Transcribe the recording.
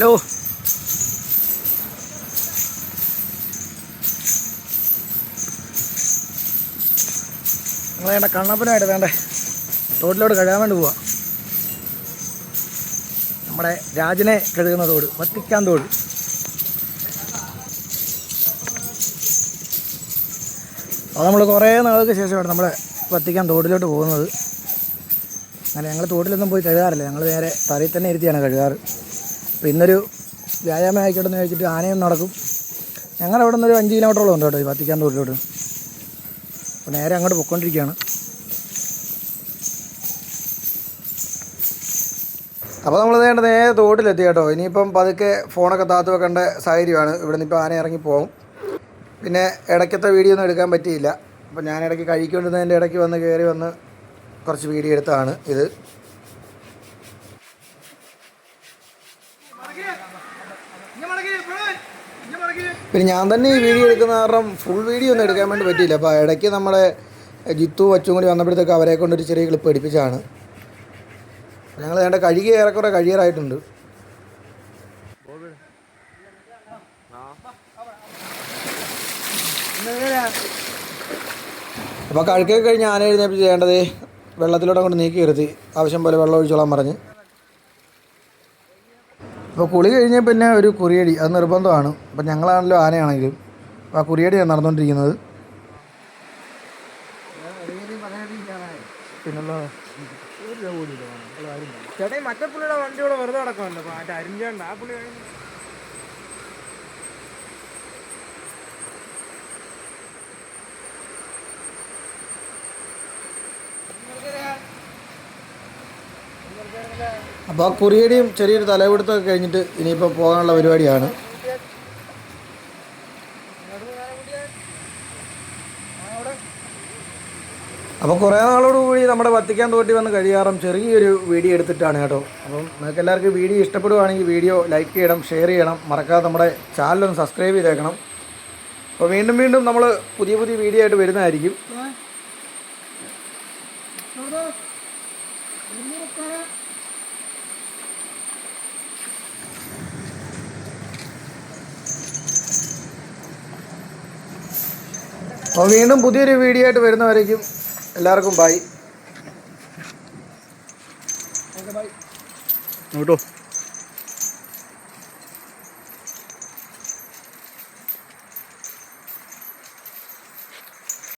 Hello. നിങ്ങൾ വേണ്ട കണ്ണപ്പനായിട്ട് വേണ്ടേ തോട്ടിലോട്ട് കഴുകാൻ വേണ്ടി പോവാ. നമ്മുടെ രാജനെ കഴുകുന്ന തോട്, വത്തിക്കാൻ തോട്. അപ്പോൾ നമ്മൾ കുറേ നാൾക്ക് ശേഷമാണ് നമ്മുടെ വത്തിക്കാൻ തോട്ടിലോട്ട് പോകുന്നത്. അങ്ങനെ ഞങ്ങൾ തോട്ടിലൊന്നും പോയി കഴുകാറില്ല, ഞങ്ങൾ നേരെ തറയിൽ തന്നെ ഇരുത്തിയാണ് കഴുകാറ്. അപ്പോൾ ഇന്നൊരു വ്യായാമം ആയിക്കോട്ടെ എന്ന് ചോദിച്ചിട്ട് ആനയും നടക്കും. ഞങ്ങളുടെ അവിടെ നിന്നൊരു 5 കിലോമീറ്ററോളം ഉണ്ട് കേട്ടോ ഈ വത്തിക്കാൻ തോട്ടിലോട്ട്. അപ്പോൾ നേരെ അങ്ങോട്ട് പൊയ്ക്കൊണ്ടിരിക്കുകയാണ്. അപ്പോൾ നമ്മൾ നേരെ തോട്ടിലെത്തി കേട്ടോ. ഇനിയിപ്പം പതുക്കെ ഫോണൊക്കെ താത്ത് വെക്കേണ്ട സാഹചര്യമാണ്. ഇവിടെ നിന്ന് ഇപ്പോൾ ആന ഇറങ്ങിപ്പോവും. പിന്നെ ഇടയ്ക്കത്തെ വീഡിയോ ഒന്നും എടുക്കാൻ പറ്റിയില്ല. അപ്പോൾ ഞാൻ ഇടയ്ക്ക് കഴിക്കൊണ്ടിരുന്നതിൻ്റെ ഇടയ്ക്ക് വന്ന് കയറി വന്ന് കുറച്ച് വീഡിയോ എടുത്തതാണ് ഇത്. പിന്നെ ഞാൻ തന്നെ ഈ വീഡിയോ എടുക്കുന്ന കാരണം ഫുൾ വീഡിയോ ഒന്നും എടുക്കാൻ വേണ്ടി പറ്റിയില്ല. അപ്പോൾ ഇടയ്ക്ക് നമ്മുടെ ജിത്തു അച്ചും കൂടി വന്നപ്പോഴത്തേക്ക് അവരെ കൊണ്ടൊരു ചെറിയ ക്ലിപ്പ് എടുപ്പിച്ചാണ്. ഞങ്ങൾ വേണ്ട കഴുകി ഏറെക്കുറെ കഴിയാറായിട്ടുണ്ട്. അപ്പോൾ കഴുകൊക്കെ കഴിഞ്ഞ് ആന എഴുന്നേപ്പ് ചെയ്യേണ്ടത് വെള്ളത്തിലോട്ട് അങ്ങോട്ട് നീക്കി നിർത്തി ആവശ്യം പോലെ വെള്ളം ഒഴിച്ചോളാൻ പറഞ്ഞ്. അപ്പോൾ കുളി കഴിഞ്ഞാൽ പിന്നെ ഒരു കുറിയടി, അത് നിർബന്ധമാണ്. അപ്പം ഞങ്ങളാണല്ലോ ആനയാണെങ്കിലും. അപ്പോൾ ആ കുറിയടിയാണ് നടന്നുകൊണ്ടിരിക്കുന്നത്. പിന്നല്ലോ ചേട്ടാ മറ്റേ പുള്ളിയുടെ വണ്ടിയോടെ വെറുതെ നടക്കുമല്ലോ, മറ്റേ അരിഞ്ചേണ്ട ആ പുള്ളി. അപ്പോൾ ആ കുറിയടിയും ചെറിയൊരു തലപിടുത്തമൊക്കെ കഴിഞ്ഞിട്ട് ഇനിയിപ്പോൾ പോകാനുള്ള പരിപാടിയാണ്. അപ്പോൾ കുറേ നാളോടുകൂടി നമ്മുടെ വത്തിക്കാൻ തോട്ടി വന്ന് കഴിയാറും ചെറിയൊരു വീഡിയോ എടുത്തിട്ടാണ് കേട്ടോ. അപ്പം നിങ്ങൾക്ക് എല്ലാവർക്കും വീഡിയോ ഇഷ്ടപ്പെടുവാണെങ്കിൽ വീഡിയോ ലൈക്ക് ചെയ്യണം, ഷെയർ ചെയ്യണം, മറക്കാതെ നമ്മുടെ ചാനലൊന്ന് സബ്സ്ക്രൈബ് ചെയ്തേക്കണം. അപ്പോൾ വീണ്ടും വീണ്ടും നമ്മൾ പുതിയ പുതിയ വീഡിയോ ആയിട്ട് വരുന്നതായിരിക്കും. അപ്പോൾ വീണ്ടും പുതിയൊരു വീഡിയോ ആയിട്ട് വരുന്നവരേക്കും എല്ലാവർക്കും ബൈ. കേട്ടോ.